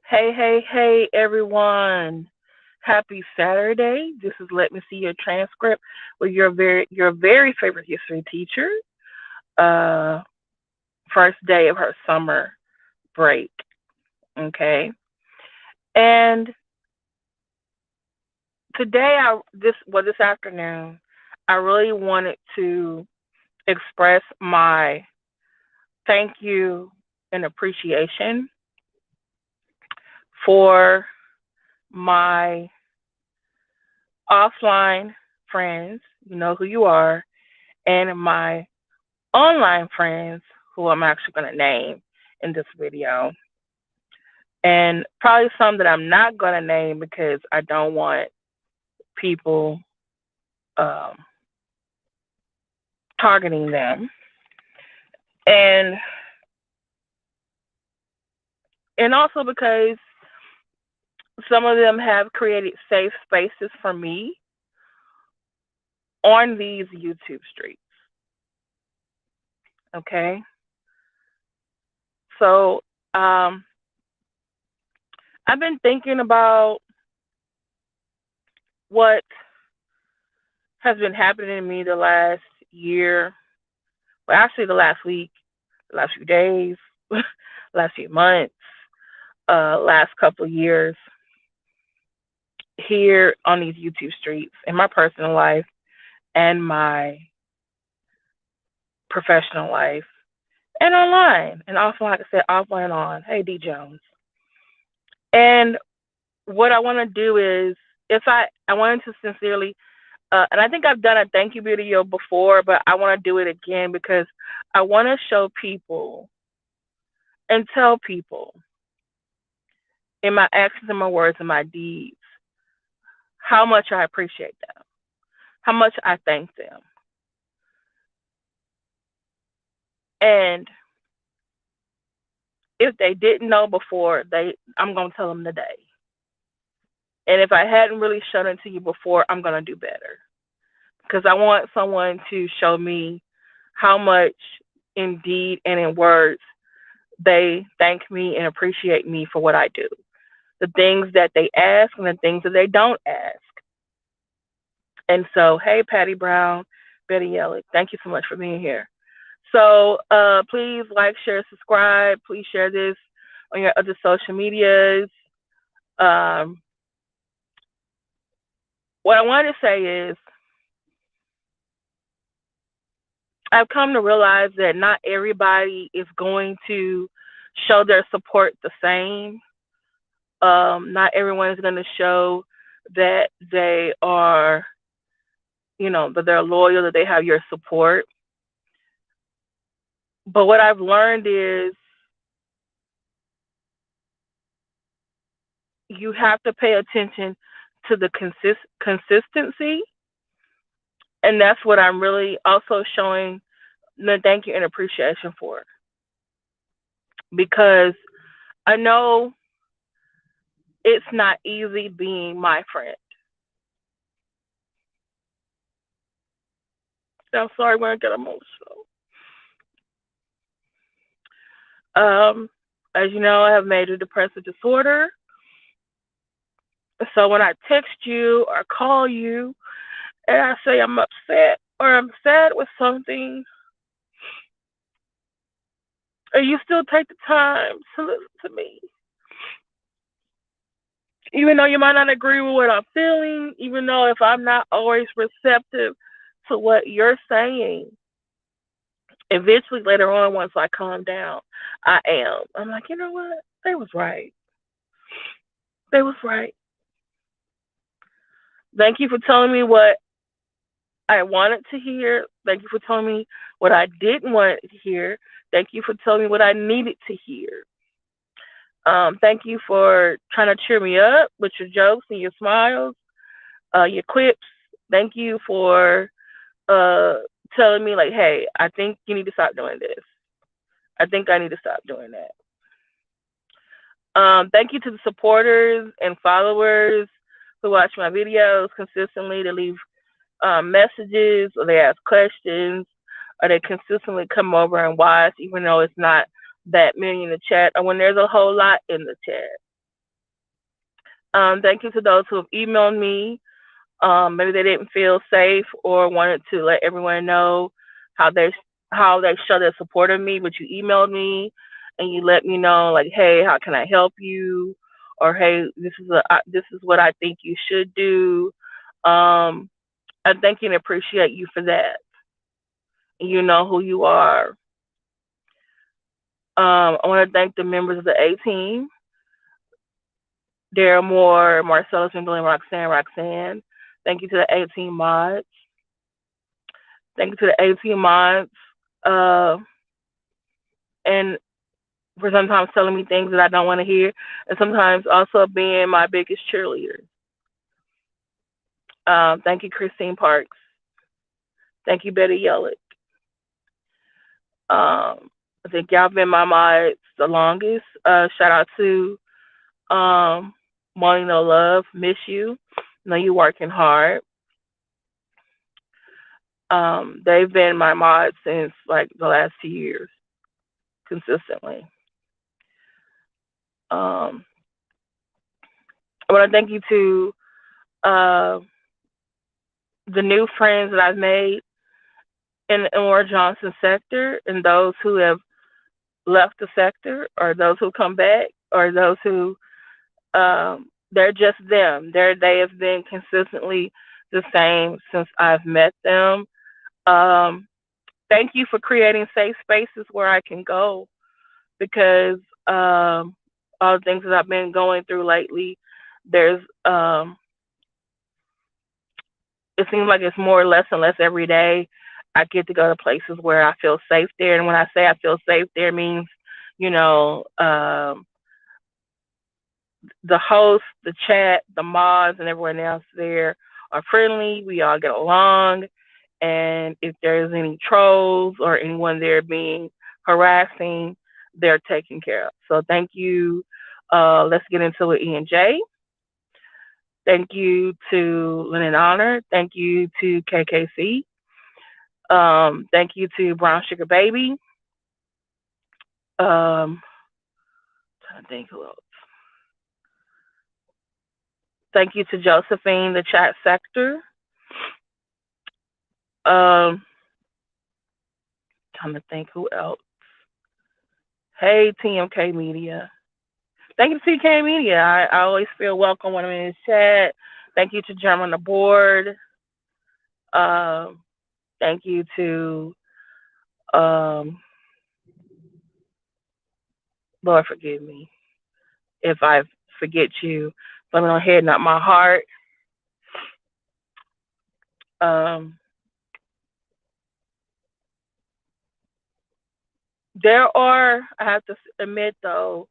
Hey, hey, hey, everyone. Happy Saturday. This is Let Me See Your Transcript with your very favorite history teacher. Uh, First day of her summer break. Okay. And today, this afternoon, I really wanted to express my thank you and appreciation for my offline friends. You know who you are, and my online friends who I'm actually going to name in this video, and probably some that I'm not going to name because I don't want people um, targeting them, and also because some of them have created safe spaces for me on these YouTube streets. Okay, so um, I've been thinking about what has been happening to me the last year, well, actually the last week, the last few days, last few months, last couple of years here on these YouTube streets in my personal life and my professional life and online. And also, like I said, offline and on. Hey, D Jones. And what I want to do is, if I wanted to sincerely, and I think I've done a thank you video before, but I want to do it again because I want to show people and tell people in my actions and my words and my deeds how much I appreciate them, how much I thank them. And if they didn't know before, I'm gonna tell them today. And if I hadn't really shown it to you before, I'm gonna do better. Because I want someone to show me how much in deed and in words they thank me and appreciate me for what I do. The things that they ask and the things that they don't ask. And so, hey, Patty Brown, Betty Yellick, thank you so much for being here. So please like, share, subscribe. Please share this on your other social medias. Um, what I wanted to say is I've come to realize that not everybody is going to show their support the same. Not everyone is going to show that they are, that they're loyal, that they have your support. But what I've learned is you have to pay attention to the consistency. And that's what I'm really also showing the thank you and appreciation for. Because I know it's not easy being my friend. I'm sorry when I get emotional. As you know, I have major depressive disorder. So when I text you or call you and I say I'm upset or I'm sad with something, and you still take the time to listen to me, even though you might not agree with what I'm feeling, even though if I'm not always receptive to what you're saying, eventually later on, once I calm down, I am. I'm like, you know what? They was right. They was right. Thank you for telling me what I wanted to hear. Thank you for telling me what I didn't want to hear. Thank you for telling me what I needed to hear. Thank you for trying to cheer me up with your jokes and your smiles, your quips. Thank you for uh, telling me, like, hey, I think you need to stop doing this. I think I need to stop doing that. Thank you to the supporters and followers who watch my videos consistently, to leave messages, or they ask questions, or they consistently come over and watch, even though it's not that many in the chat, or when there's a whole lot in the chat. Thank you to those who have emailed me. Maybe they didn't feel safe or wanted to let everyone know how they how they show their support of me, but you emailed me and you let me know like, hey, how can I help you? Or hey, this is what I think you should do. Um, I thank you and appreciate you for that. You know who you are. I want to thank the members of the A team. Daryl Moore, Marcellus, and Glenn, Roxanne. Thank you to the 18 mods. Thank you to the 18 mods. Uh, and for sometimes telling me things that I don't want to hear, and sometimes also being my biggest cheerleader. Thank you, Christine Parks. Thank you, Betty Yellick. I think y'all been my mods the longest. Shout out to Morning No Love. Miss you. Know you working hard. They've been my mods since like the last 2 years consistently. Um, I want to thank you to uh, the new friends that I've made in the Elmore Johnson sector and those who have left the sector or those who come back or those who they're just them. They have been consistently the same since I've met them. Um, Thank you for creating safe spaces where I can go because all the things that I've been going through lately, there's it seems like it's more less and less every day. I get to go to places where I feel safe there, and when I say I feel safe there, means you know the host, the chat, the mods, and everyone else there are friendly. We all get along, and if there's any trolls or anyone there being harassing, they're taken care of. So thank you. Let's get into it, E and J. Thank you to Lynn and Honor. Thank you to KKC. Thank you to Brown Sugar Baby. Trying to think who else. Thank you to Josephine, the chat sector. Um, Trying to think who else. Hey, TMK Media. Thank you to TK Media. I always feel welcome when I'm in the chat. Thank you to German on the board. Um, Thank you to um, Lord forgive me if I forget you, but on head, not my heart. Um, there are, I have to admit though,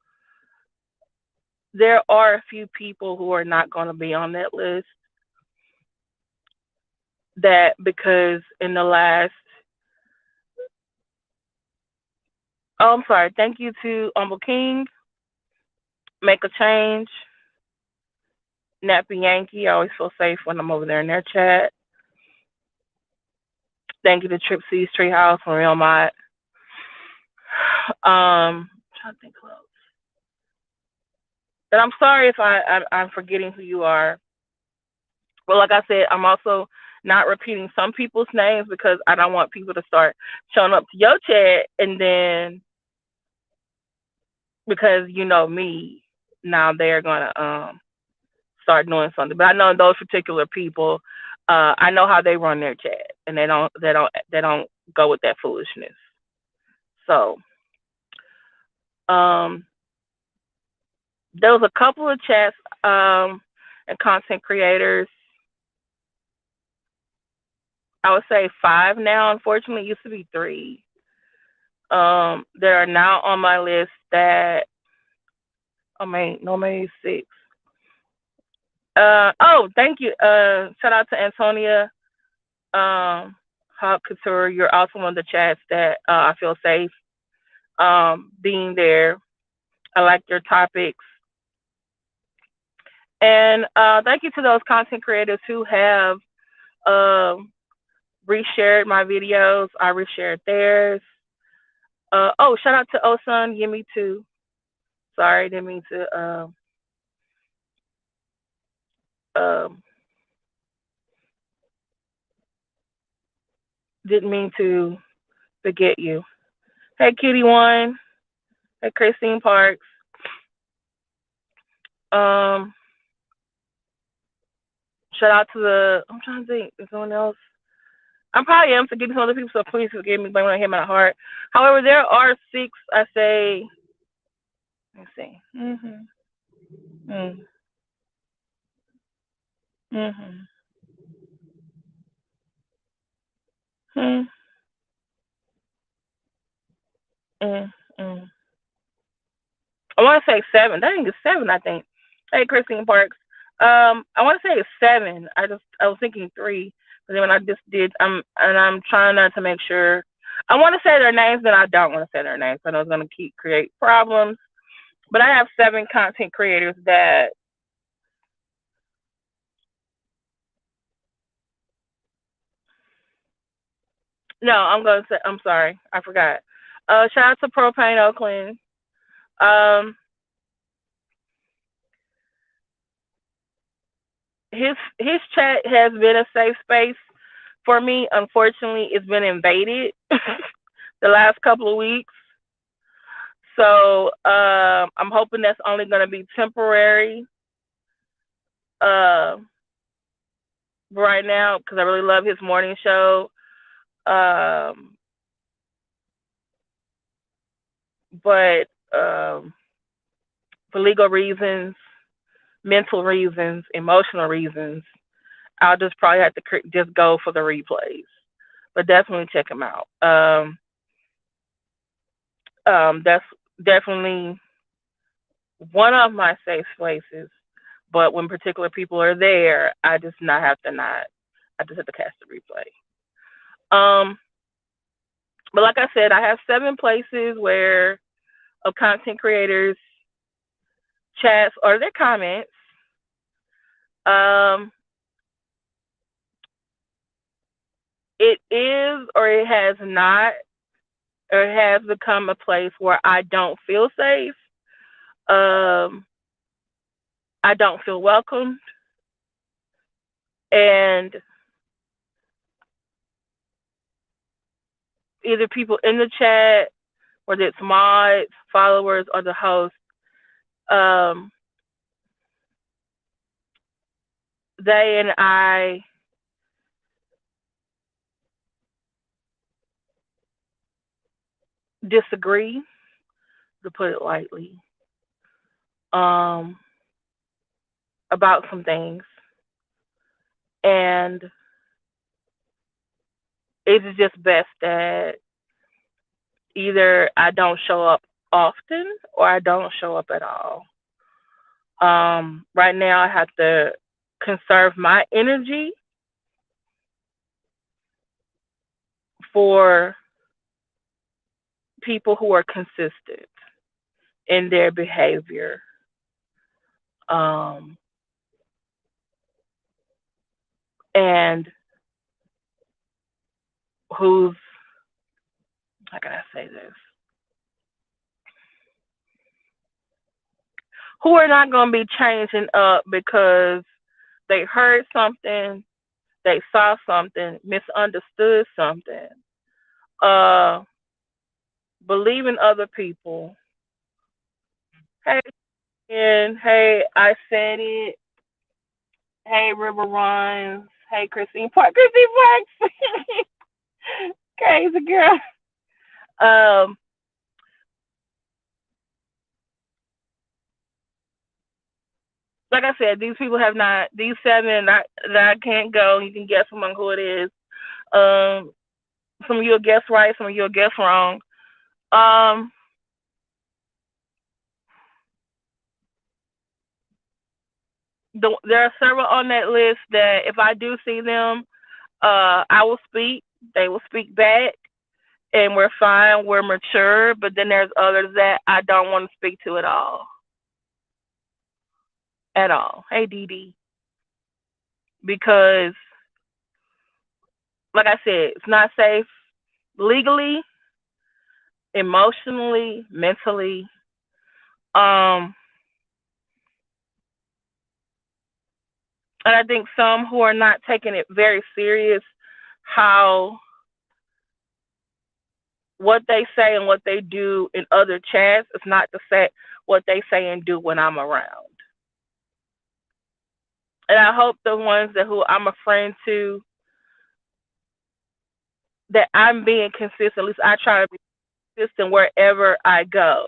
there are a few people who are not going to be on that list. That because in the last, oh, I'm sorry. Thank you to Humble King, Make a Change, Nappy Yankee. I always feel safe when I'm over there in their chat. Thank you to Trip C's Treehouse and Real Mod. Trying to think who else. And I'm sorry if I'm forgetting who you are. But like I said, I'm also not repeating some people's names because I don't want people to start showing up to your chat and then because you know me, now they're gonna start doing something. But I know those particular people, I know how they run their chat, and they don't go with that foolishness. So um, there was a couple of chats and content creators. I would say 5 now. Unfortunately, it used to be 3. That are now on my list that no, maybe 6. Oh, thank you. Shout out to Antonia Hawk Couture. You're also one of the chats that I feel safe being there. I like your topics. And thank you to those content creators who have reshared my videos. I reshared theirs. Oh, shout out to Osun, Gimme Too. Sorry, didn't mean to didn't mean to forget you. Hey, Kitty One. Hey, Christine Parks. Um, Shout out to the. I'm trying to think. Is someone else? I probably am forgetting some other people, so please forgive me. Blame it on him, my heart. However, there are six. I say. Let's see. Mm-hmm. Mm-hmm. Mm-hmm. Mm-hmm. I want to say seven. I think it's seven. I think. Hey, Christine Parks. I want to say it's seven. I was thinking three, but then when I just did, I'm trying not to make sure. I want to say their names, but I don't want to say their names. I know it's going to create problems. But I have seven content creators that. No, I'm going to say. I'm sorry, I forgot. Shout out to Propane Oakland. Um, his chat has been a safe space for me. Unfortunately, it's been invaded the last couple of weeks. So I'm hoping that's only going to be temporary uh, right now because I really love his morning show. Um, but for legal reasons, mental reasons, emotional reasons, I'll just probably have to just go for the replays. But definitely check him out. That's definitely one of my safe places. But when particular people are there, I just not have to not. I just have to catch the replay. Um, but like I said, I have seven places where of content creators chats or their comments. Um, it is or it has not or it has become a place where I don't feel safe. Um, I don't feel welcomed, and either people in the chat, whether it's mods, followers, or the host, um, they and I disagree, to put it lightly, um, about some things. And it's just best that either I don't show up often or I don't show up at all. Right now, I have to conserve my energy for people who are consistent in their behavior. Um, and who's, how can I say this? Who are not going to be changing up because they heard something, they saw something, misunderstood something, uh, believe in other people. Hey, and hey, I said it. Hey, River Runs. Hey, Christine Park. Christine Parks. Crazy girl. Um, like I said, these people have not, these seven that I can't go. You can guess among who it is. Um, some of you'll guess right, some of you'll guess wrong. Um, there are several on that list that if I do see them, I will speak. They will speak back, and we're fine. We're mature. But then there's others that I don't want to speak to at all. At all. Hey, Dee Dee. Because, like I said, it's not safe legally, emotionally, mentally. Um, And I think some who are not taking it very serious, how what they say and what they do in other chats is not to say what they say and do when I'm around. And I hope the ones that who I'm a friend to, that I'm being consistent. At least I try to be consistent wherever I go.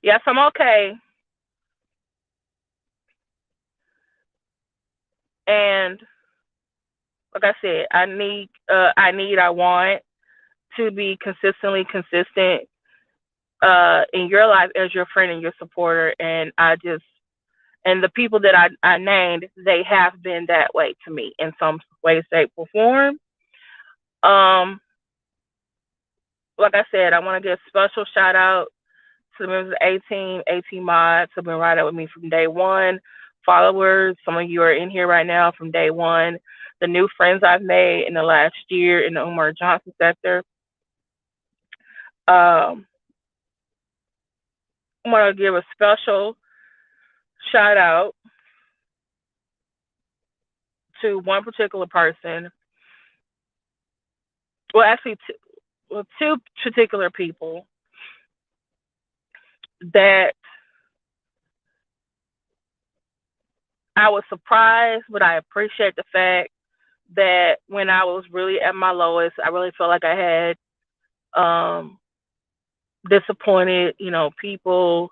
Yes, I'm okay. And like I said, I want to be consistently consistent in your life as your friend and your supporter. And and the people that I named, they have been that way to me in some way, shape, or form. Um, like I said, I want to give a special shout out to the members of the A team mods who've been right up with me from day one. Followers, some of you are in here right now from day one. The new friends I've made in the last year in the Umar Johnson sector. Um, I want to give a special shout out to one particular person. Well, actually, two particular people that I was surprised, but I appreciate the fact that when I was really at my lowest, I really felt like I had disappointed, people.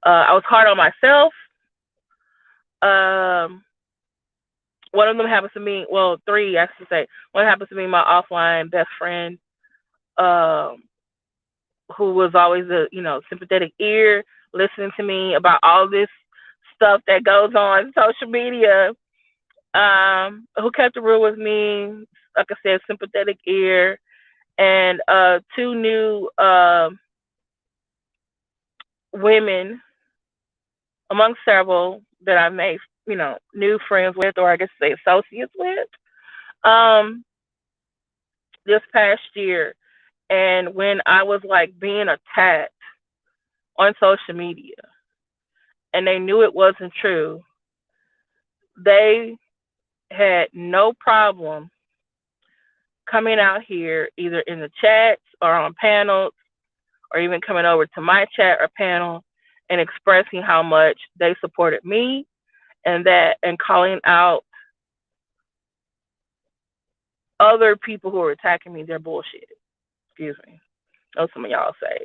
I was hard on myself. Um, One of them happens to be, well, three, I should say. One happens to be my offline best friend, um, who was always a, sympathetic ear, listening to me about all this stuff that goes on social media. Who kept the real with me, like I said, sympathetic ear, and two new women among several that I made, new friends with, or I guess say associates with, um, this past year. And when I was like being attacked on social media and they knew it wasn't true, they had no problem coming out here either in the chats or on panels or even coming over to my chat or panel and expressing how much they supported me and calling out other people who are attacking me, they're bullshit. Excuse me. Those some of y'all say.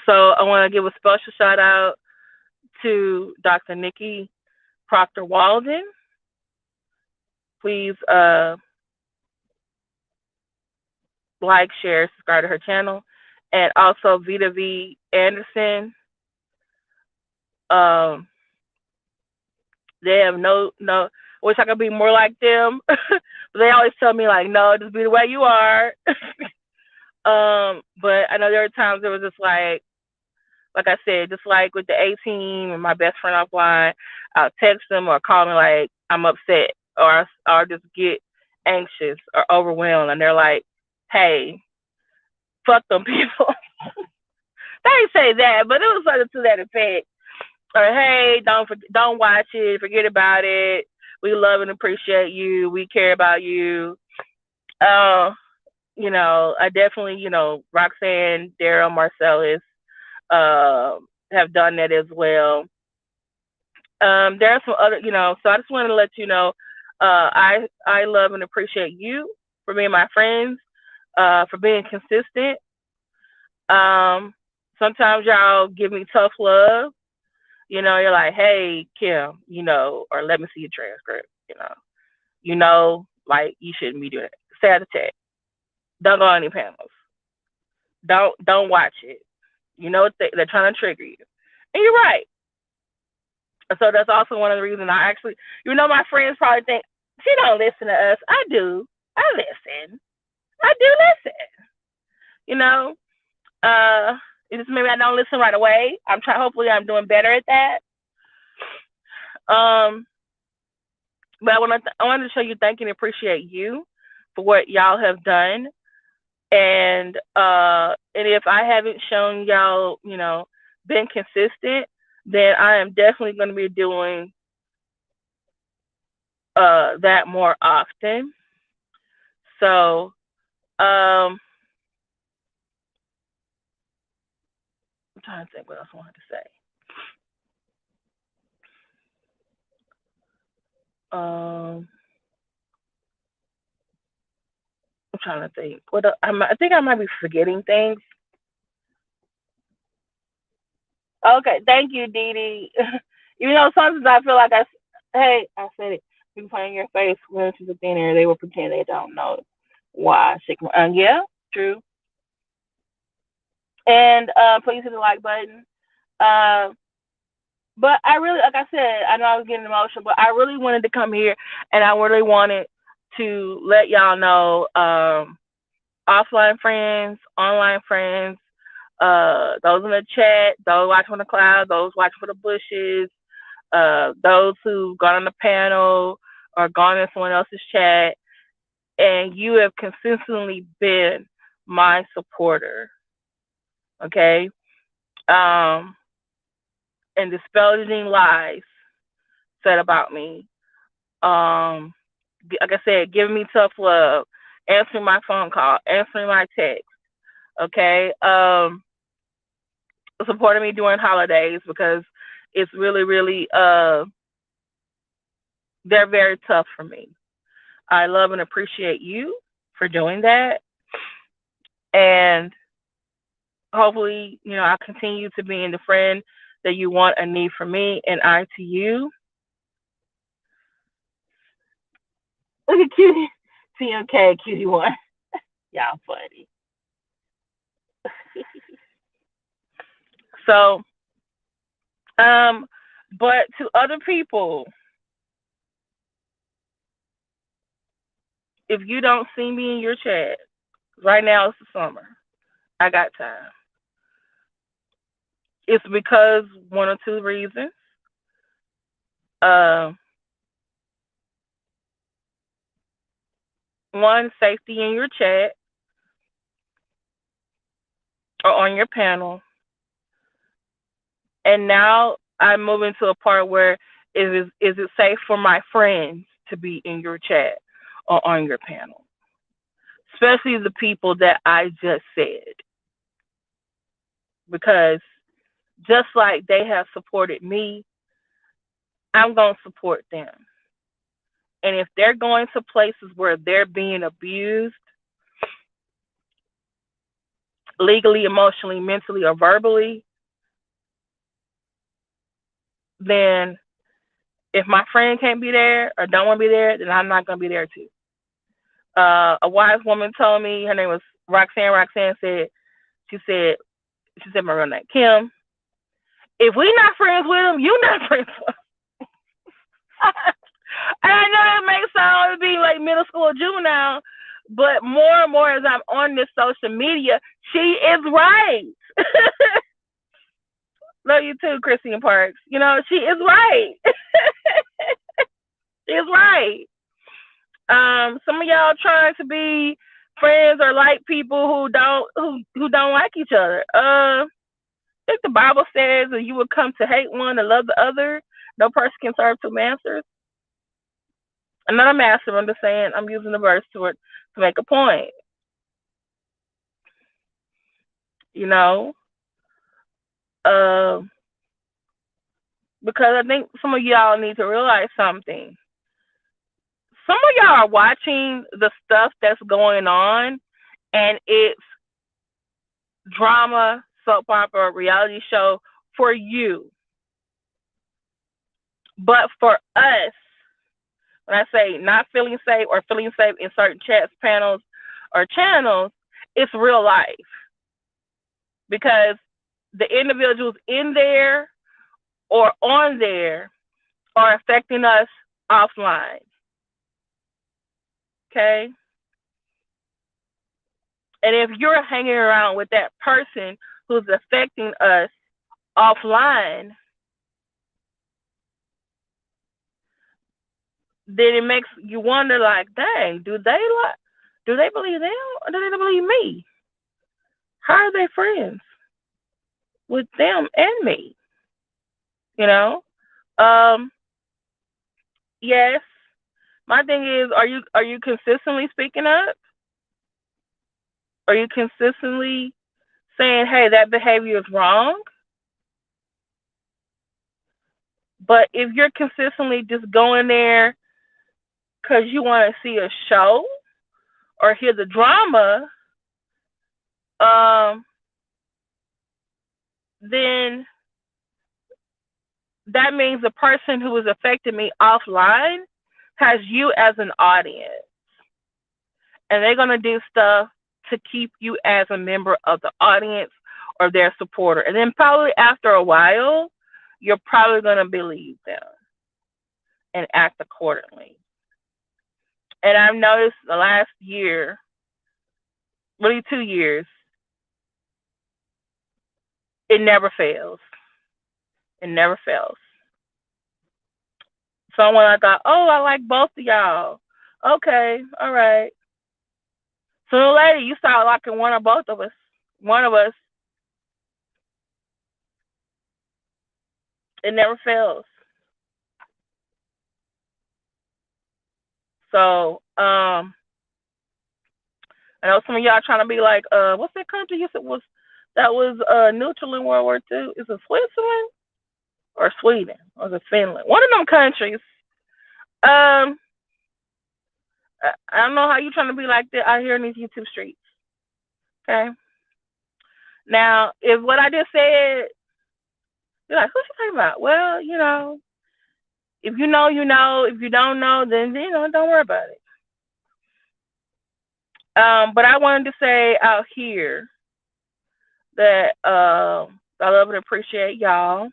So I want to give a special shout out to Dr. Nikki Proctor Walden. Please like, share, subscribe to her channel. And also Vita V. Anderson. Um, they have no. I wish I could be more like them, but they always tell me like, no, just be the way you are. But I know there are times it was just like I said, just like with the A team and my best friend offline, I'll text them or call me like I'm upset or just get anxious or overwhelmed, and they're like, "Hey, fuck them people." They didn't say that, but it was something to that effect. Or hey, don't watch it, forget about it. We love and appreciate you. We care about you. Uh, I definitely, Roxanne, Daryl, Marcellus, have done that as well. There are some other, so I just wanted to let you know, I love and appreciate you for being my friends, for being consistent. Um, Sometimes y'all give me tough love. You're like, hey, Kim, or let me see your transcript. Like you shouldn't be doing it. Stay out of chat. Don't go on any panels. Don't watch it. They're trying to trigger you, and you're right. So that's also one of the reasons I actually, my friends probably think she don't listen to us. I do. I listen. I do listen. You know, uh, it's just maybe I don't listen right away. I'm trying. Hopefully, I'm doing better at that. Um, but I wanted to show you, thank you and appreciate you for what y'all have done. And if I haven't shown y'all, been consistent, then I am definitely going to be doing that more often. So, I'm trying to think what else I wanted to say. Um, I'm trying to think. I think I might be forgetting things. Okay, thank you, Dee Dee. Sometimes I feel like hey, I said it. People put in your face when she's a thinner, they will pretend they don't know why. Yeah, true. And please hit the like button. Uh, but I really, like I said, I know I was getting emotional, but I really wanted to come here and I really wanted to let y'all know offline friends, online friends, those in the chat, those watching from the cloud, those watching for the bushes, those who've gone on the panel or gone in someone else's chat, and you have consistently been my supporter. Okay? Um, and dispelling lies said about me. Like I said, giving me tough love, answering my phone call, answering my text. Okay? Supporting me during holidays because it's really, really, they're very tough for me. I love and appreciate you for doing that. And hopefully, I continue to be in the friend that you want and need from me and I to you. Look at Cutie. TMK, Cutie one. Y'all funny. So, but to other people, if you don't see me in your chat, right now it's the summer. I got time. It's because one or two reasons. Uh, One, safety in your chat or on your panel. And now I'm moving to a part where is it safe for my friends to be in your chat or on your panel? Especially the people that I just said. Because just like they have supported me, I'm going to support them. And if they're going to places where they're being abused, legally, emotionally, mentally, or verbally, then if my friend can't be there or don't want to be there, then I'm not going to be there too. A wise woman told me, her name was Roxanne. Roxanne said, she said my real name, Kim. If we not friends with them, you not friends with them. And I know that makes sound be like middle school or juvenile, but more and more as I'm on this social media, she is right. Love you too, Christine Parks. She is right. She is right. Some of y'all trying to be friends or like people who don't like each other. I think the Bible says that you will come to hate one and love the other. No person can serve two masters. I'm not a master. I'm just saying I'm using the verse to make a point. You know, uh, because I think some of y'all need to realize something. Some of y'all are watching the stuff that's going on, and it's drama, soap opera, reality show for you. But for us, when I say not feeling safe or feeling safe in certain chats, panels, or channels, it's real life. Because the individuals in there or on there are affecting us offline. Okay? And if you're hanging around with that person who's affecting us offline, then it makes you wonder, like, dang, do they believe them or do they believe me? How are they friends? with them and me. You know. Um, yes. My thing is, are you consistently speaking up? Are you consistently saying, "Hey, that behavior is wrong"? But if you're consistently just going there because you want to see a show or hear the drama, um, then that means the person who is affecting me offline has you as an audience, and they're gonna do stuff to keep you as a member of the audience or their supporter, and then probably after a while, you're probably gonna believe them and act accordingly. And I've noticed the last year, really 2 years, it never fails. It never fails. Someone I thought, oh, I like both of y'all. Okay, all right. Sooner or later, you start liking one or both of us. One of us. It never fails. So, I know some of y'all trying to be like, what's that country you said was neutral in World War II? Is it Switzerland or Sweden? Or is it Finland? One of them countries. Um, I don't know how you trying to be like that out here in these YouTube streets. Okay. Now, if what I just said, you're like, who's she talking about? Well, if you know, you know. If you don't know, then don't worry about it. But I wanted to say out here that I love and appreciate y'all.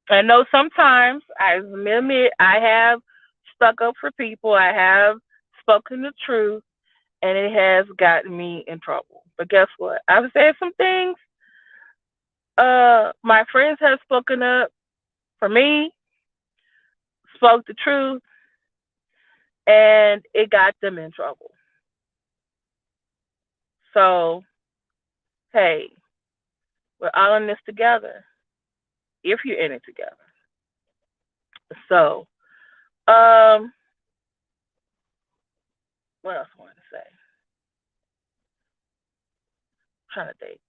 I know sometimes I admit I have stuck up for people. I have spoken the truth, and it has gotten me in trouble. But guess what? I've said some things. My friends have spoken up for me, spoke the truth, and it got them in trouble. So, hey, we're all in this together if you're in it together. So, um, what else I wanted to say? I'm trying to think.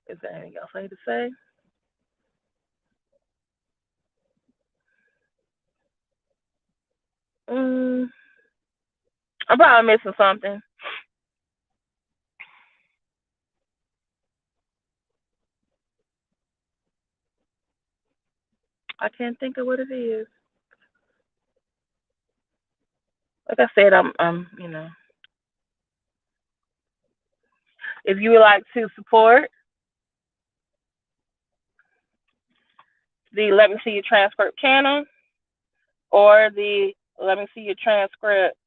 Is there anything else I need to say? Mm, I'm probably missing something. I can't think of what it is. Like I said, if you would like to support the Let Me See Your Transcript channel or the Let Me See Your Transcript,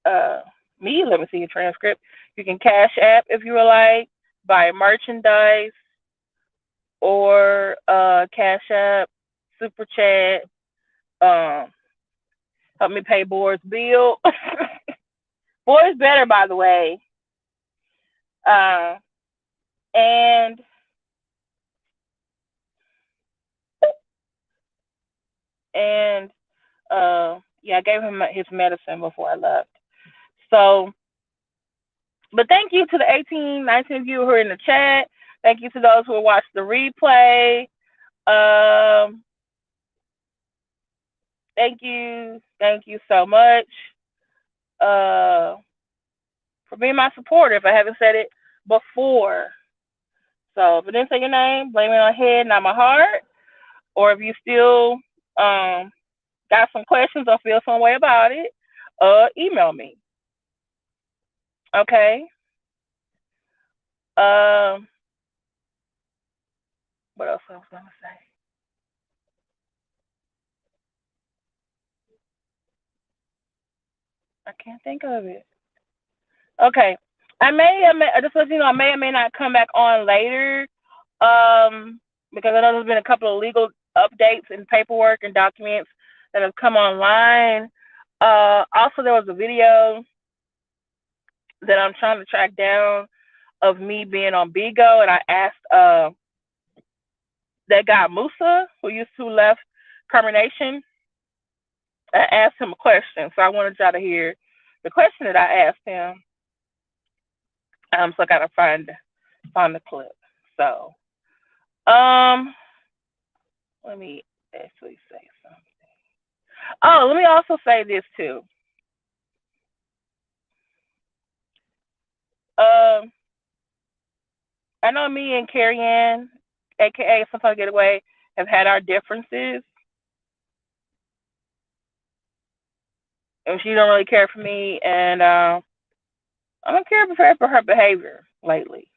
uh, Let Me See Your Transcript, you can Cash App if you would like, buy merchandise, or Cash App, Super Chat, um, help me pay Board's bill. Board's better, by the way. Uh, and and yeah, I gave him his medicine before I left. So, but thank you to the 18, 19 of you who are in the chat. Thank you to those who will watch the replay. Um, thank you so much for being my supporter. If I haven't said it before, so if I didn't say your name, blame it on head, not my heart. Or if you still got some questions or feel some way about it, email me. Okay. Um, what else I was gonna say? I can't think of it. Okay. I just let you know, I may or may not come back on later, because I know there's been a couple of legal updates and paperwork and documents that have come online. Also, there was a video that I'm trying to track down of me being on Bigo, and I asked that guy Musa who left Carmination. I asked him a question, so I wanted y'all to hear the question that I asked him. So I gotta find the clip. So let me actually say something. Oh, let me also say this too. I know me and Carrie Ann, aka Sometimes Getaway, have had our differences, and she don't really care for me, and I don't care for her behavior lately.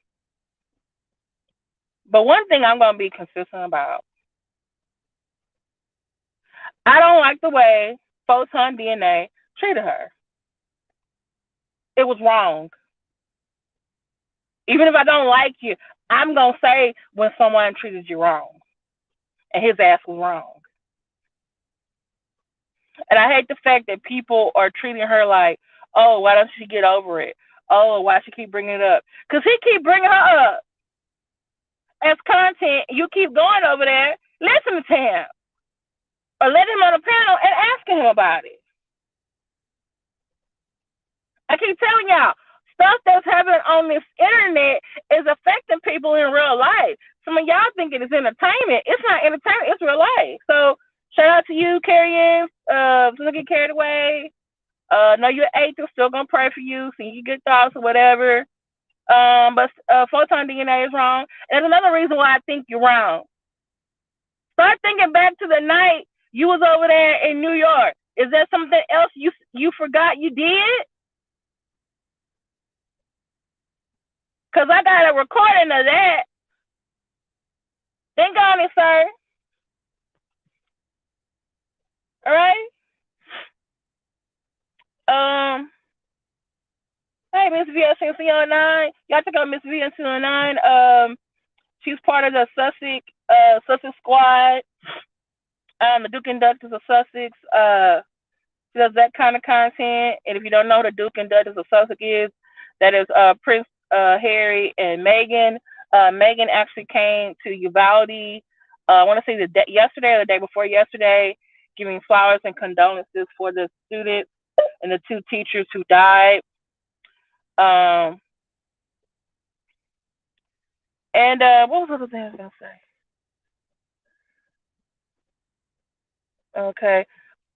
But one thing I'm gonna be consistent about, I don't like the way Photon DNA treated her. It was wrong. Even if I don't like you, I'm gonna say when someone treated you wrong, and his ass was wrong. And I hate the fact that people are treating her like, oh, why don't she get over it? Oh, why she keep bringing it up? Because he keep bringing her up as content. You keep going over there, listening to him, or let him on the panel and asking him about it. I keep telling y'all, stuff that's happening on this internet is affecting people in real life. Some of y'all think it is entertainment. It's not entertainment. It's real life. So shout out to you, Carrie Ann, for not get carried away. Know you're atheist, still gonna pray for you, send you good thoughts or whatever. But Photon DNA is wrong. And there's another reason why I think you're wrong. Start thinking back to the night you was over there in New York. Is there something else you forgot you did? Because I got a recording of that. Think on it, sir. All right? Hey, Miss VSNC09. Y'all check out Miss VSNC09. She's part of the Sussex squad. The Duke and Duchess of Sussex. She does that kind of content. And if you don't know who the Duke and Duchess of Sussex is, that is Prince Harry and Meghan. Meghan actually came to Uvalde, I want to say yesterday or the day before yesterday, giving flowers and condolences for the students and the two teachers who died. And what was the other thing I was going to say? Okay.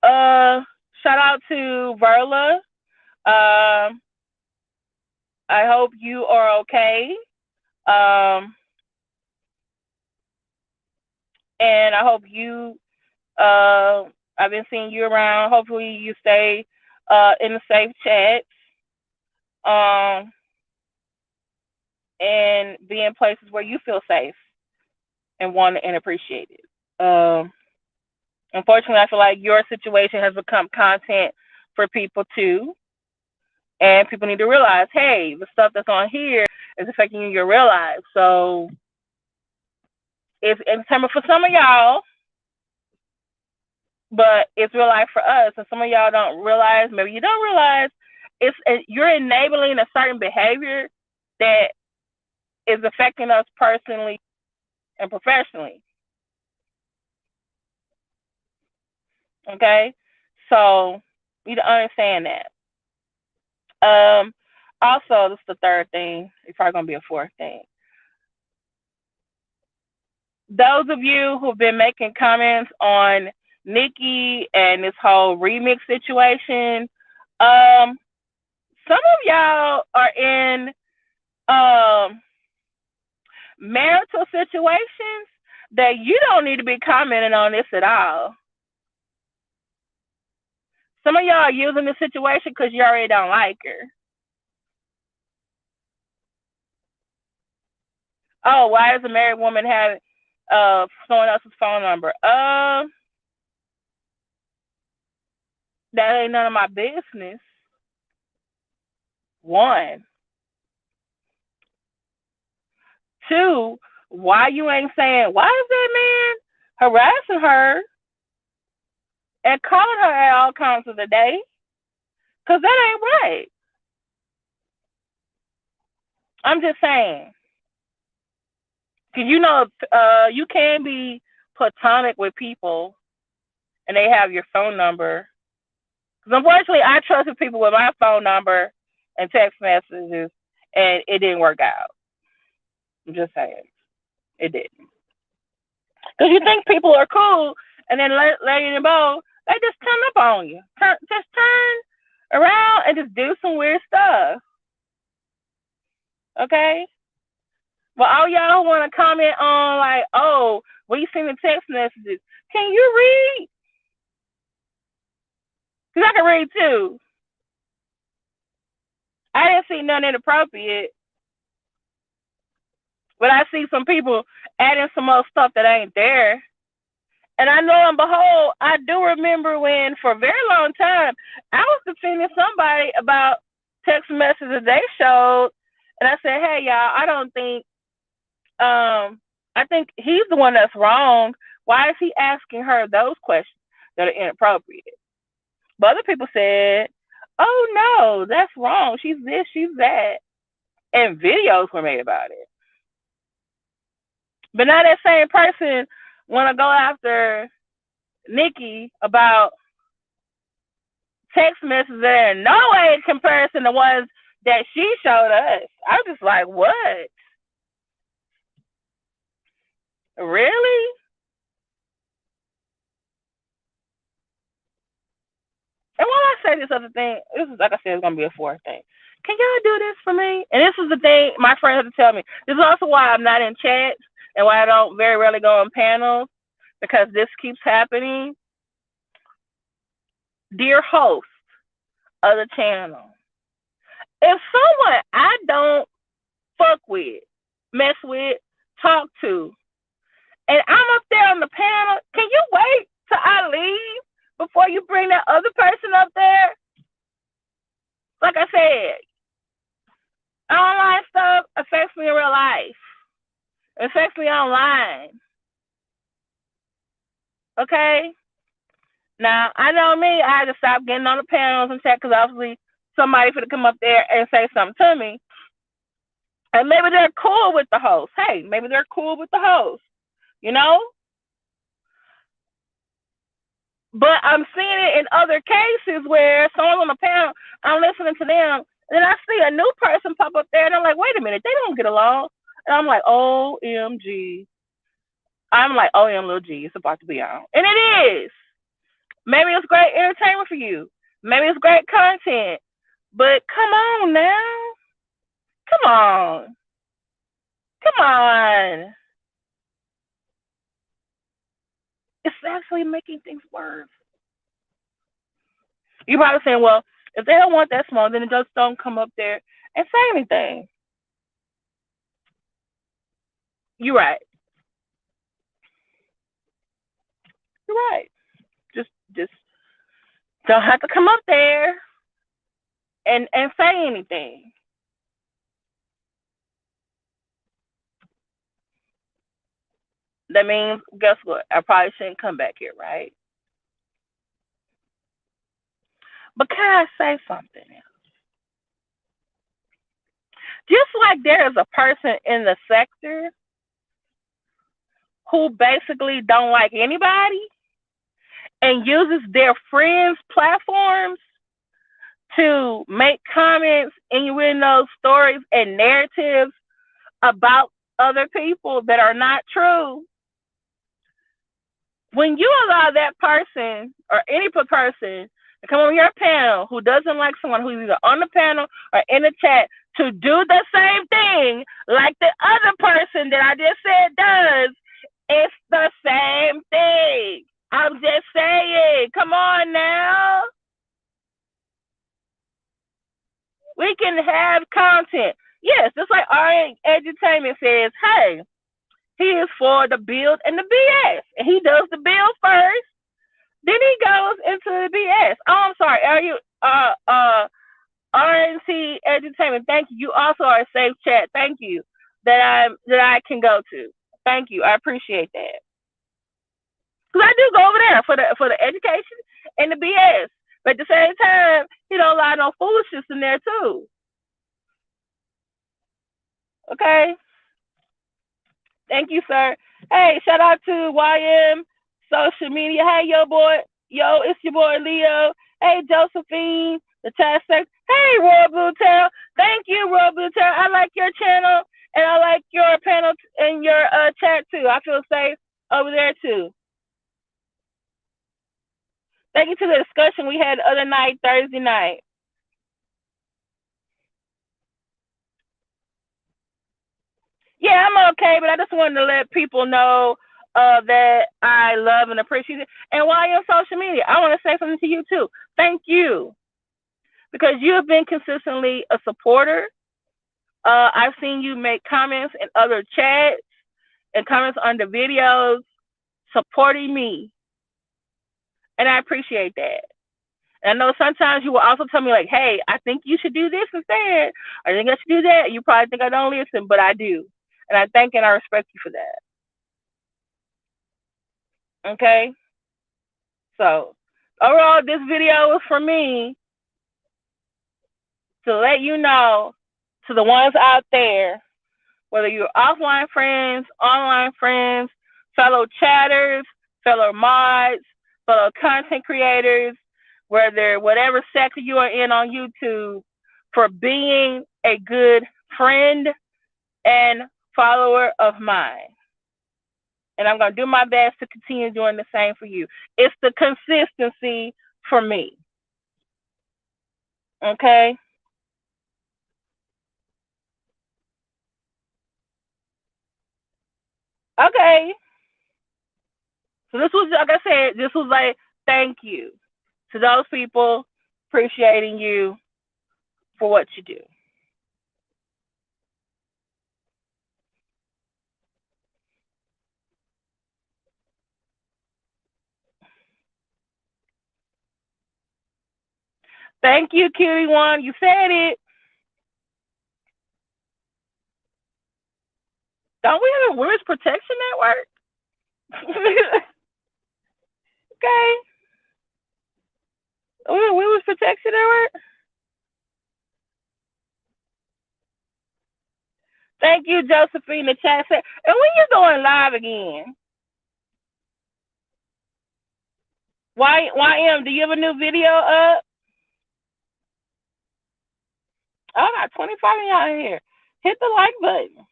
Shout out to Verla. I hope you are okay. And I hope I've been seeing you around. Hopefully you stay in the safe chats. And be in places where you feel safe and wanted and appreciated. Unfortunately, I feel like your situation has become content for people too. And people need to realize, hey, the stuff that's on here is affecting you in your real life. So it's entertainment for some of y'all, but it's real life for us. And some of y'all don't realize, maybe you don't realize, you're enabling a certain behavior that is affecting us personally and professionally. Okay? So you need to understand that. Also, this is the third thing. It's probably going to be a fourth thing. Those of you who've been making comments on Nikki and this whole remix situation, some of y'all are in marital situations that you don't need to be commenting on this at all. Some of y'all are using the situation because you already don't like her. Oh, why does a married woman have someone else's phone number? That ain't none of my business. One. Two, why you ain't saying, why is that man harassing her and calling her at all times of the day? Because that ain't right. I'm just saying. Because you can be platonic with people and they have your phone number. Because unfortunately, I trusted people with my phone number and text messages, and it didn't work out. I'm just saying. It didn't. Because you think people are cool, and then later in the bowl, they just turn up on you. Just turn around and just do some weird stuff. Okay? But all y'all want to comment on, like, oh, we seen the text messages. Can you read? Because I can read too. I didn't see nothing inappropriate. But I see some people adding some more stuff that ain't there. And I know and behold, I do remember when for a very long time I was defending somebody about text messages they showed, and I said, hey y'all, I think he's the one that's wrong. Why is he asking her those questions that are inappropriate? But other people said, oh no, that's wrong. She's this, she's that. And videos were made about it. But now that same person want to go after Nikki about text messages that are in no way in comparison to ones that she showed us. I'm just like, what? Really? And while I say this other thing, this is like I said, it's gonna be a fourth thing. Can y'all do this for me? And this is the thing my friend had to tell me. This is also why I'm not in chats and why I don't very rarely go on panels, because this keeps happening. Dear host of the channel, if someone I don't fuck with, mess with, talk to, and I'm up there on the panel, can you wait till I leave before you bring that other person up there? Like I said, online stuff affects me in real life. It affects me online. Okay? Now, I know me, I had to stop getting on the panels and chat because obviously somebody could come up there and say something to me. And maybe they're cool with the host. Hey, maybe they're cool with the host. You know? But I'm seeing it in other cases where someone's on the panel, I'm listening to them, and then I see a new person pop up there, and I'm like, wait a minute, they don't get along. And I'm like, OMG. I'm like, OM little G, it's about to be on. And it is. Maybe it's great entertainment for you. Maybe it's great content. But come on now. Come on. Come on. It's actually making things worse. You're probably saying, well, if they don't want that small, then just don't come up there and say anything. You're right. You're right. Just don't have to come up there and say anything. That means, guess what? I probably shouldn't come back here, right? But can I say something else? Just like there is a person in the sector who basically don't like anybody and uses their friends' platforms to make comments, innuendos, stories, and narratives about other people that are not true. When you allow that person or any person to come on your panel who doesn't like someone who's either on the panel or in the chat to do the same thing like the other person that I just said does, it's the same thing. I'm just saying. Come on now. We can have content. Yes, just like our entertainment says, hey, he is for the build and the BS. And he does the build first. Then he goes into the BS. Oh, I'm sorry. Are you RNT Entertainment? Thank you. You also are a safe chat. Thank you that I can go to. Thank you. I appreciate that. Because I do go over there for the education and the BS. But at the same time, he don't allow no foolishness in there too. Okay. Thank you, sir. Hey, shout out to YM social media. Hey, it's your boy Leo. Hey, Josephine, the chat sex. Hey, Royal Blue Tail. Thank you, Royal Blue Tail. I like your channel and I like your panel and your chat too. I feel safe over there too. Thank you to the discussion we had the other night, Thursday night. Yeah, I'm okay, but I just wanted to let people know that I love and appreciate it. And while you're on social media, I want to say something to you too. Thank you because you have been consistently a supporter. I've seen you make comments in other chats and comments on the videos supporting me, and I appreciate that. And I know sometimes you will also tell me like, "Hey, I think you should do this instead. I think I should do that." You probably think I don't listen, but I do, and I thank and I respect you for that. Okay. So overall, this video is for me to let you know to the ones out there, whether you're offline friends, online friends, fellow chatters, fellow mods, fellow content creators, whether whatever sector you are in on YouTube, for being a good friend and follower of mine. And I'm going to do my best to continue doing the same for you. It's the consistency for me. Okay? Okay. So this was, like I said, this was like thank you to those people, appreciating you for what you do. Thank you, Cutie One. You said it. Don't we have a Women's Protection Network? Okay. We have a Women's Protection Network. Thank you, Josephine. The chat said, and when you going live again? YM, do you have a new video up? Oh, I got 25 of y'all in here. Hit the like button.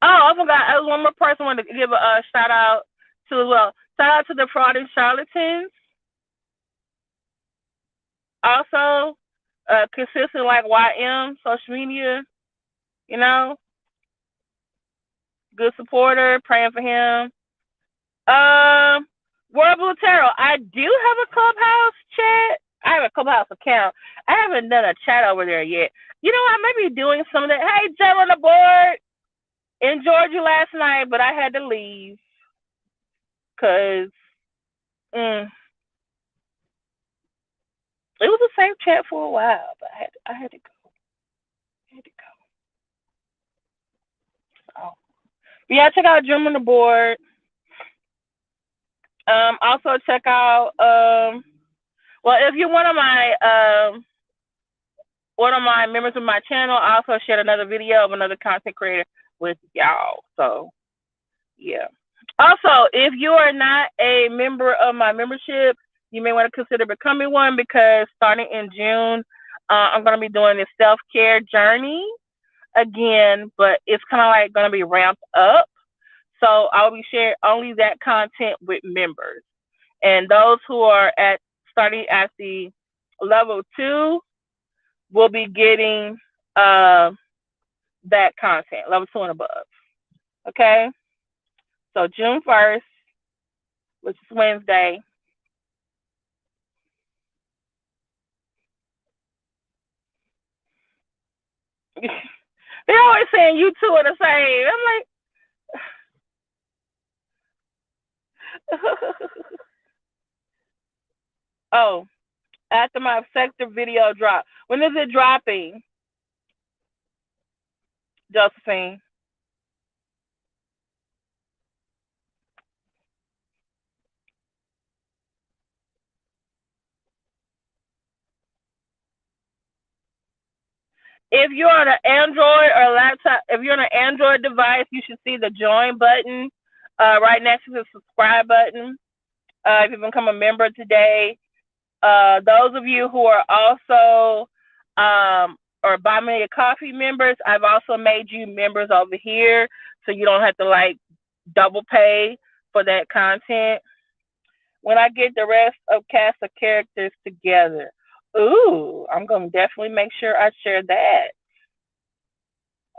Oh, I forgot. I was one more person I wanted to give a shout out to as well. Shout out to the fraud and charlatans. Also, consistent like YM, social media, you know, good supporter, praying for him. World Blue Tarot, I do have a clubhouse chat. I have a clubhouse account. I haven't done a chat over there yet. You know, I may be doing some of that. Hey, Jim on the board. Enjoyed you last night, but I had to leave because it was a safe chat for a while, but I had to go. I had to go. So, but yeah, check out Jim on the board. Also check out well, if you're one of my members of my channel, I also shared another video of another content creator with y'all. So yeah. Also, if you are not a member of my membership, you may want to consider becoming one because starting in June, I'm going to be doing this self-care journey again, but it's kind of like going to be ramped up. So I'll be sharing only that content with members. And those who are starting at the level 2 will be getting that content, level 2 and above. Okay? So June 1st, which is Wednesday. They're always saying you two are the same. I'm like, oh, after my sector video drop. When is it dropping, Josephine? If you're on an Android or laptop, if you're on an Android device, you should see the join button right next to the subscribe button. If you become a member today, those of you who are also or Buy Me a Coffee members, I've also made you members over here, so you don't have to like double pay for that content. When I get the rest of cast of characters together, ooh, I'm gonna definitely make sure I share that.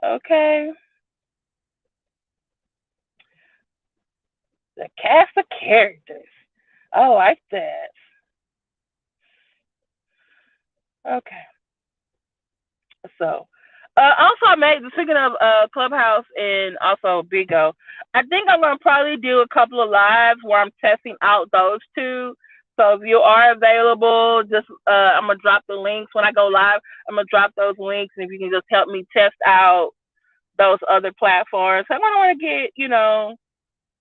Okay, the cast of characters. I like that. Okay. So, also, I made speaking of Clubhouse and also Bigo, I think I'm gonna probably do a couple of lives where I'm testing out those two. So if you are available, just I'm gonna drop the links when I go live. I'm gonna drop those links, and if you can just help me test out those other platforms, I want to get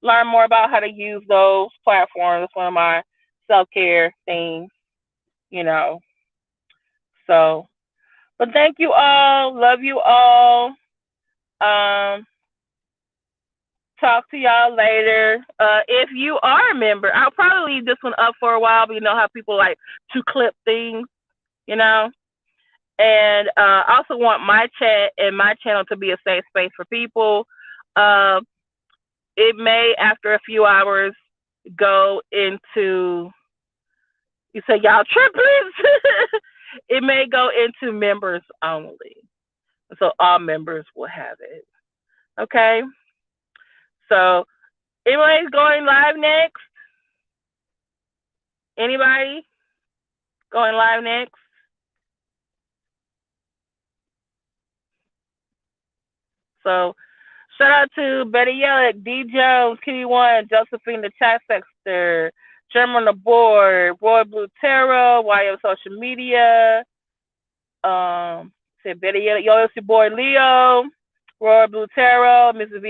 learn more about how to use those platforms. It's one of my self care things, you know. So, but thank you all. Love you all. Um, talk to y'all later. If you are a member, I'll probably leave this one up for a while, but you know how people like to clip things, you know? And I also want my chat and my channel to be a safe space for people. Uh, it may, after a few hours, go into, you say, y'all triplets? It may go into members only. So all members will have it. Okay? So, anybody's going live next? Anybody going live next? So, shout out to Betty Yellick, D Jones, Kitty One, Josephine the Chat Sexter, German on the Board, Roy Blue Tarot, YM Social Media, said Betty Yellick, yo, it's your boy Leo, Roy Blue Tarot, Mrs.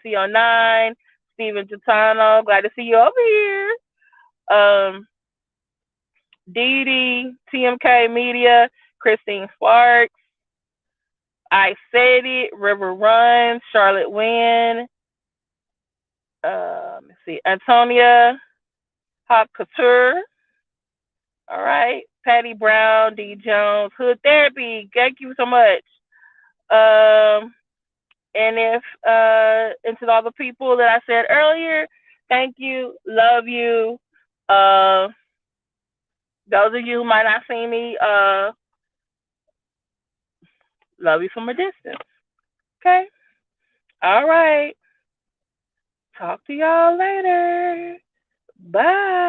VSNC09, Steven Gitano, glad to see you over here. Dee Dee, TMK Media, Christine Sparks, I Said It, River Run, Charlotte Wynn, let's see, Antonia Hop Couture, all right, Patty Brown, D Jones, Hood Therapy, thank you so much. And if and to all the people that I said earlier, thank you, love you. Those of you who might not see me, love you from a distance. Okay? All right. Talk to y'all later. Bye.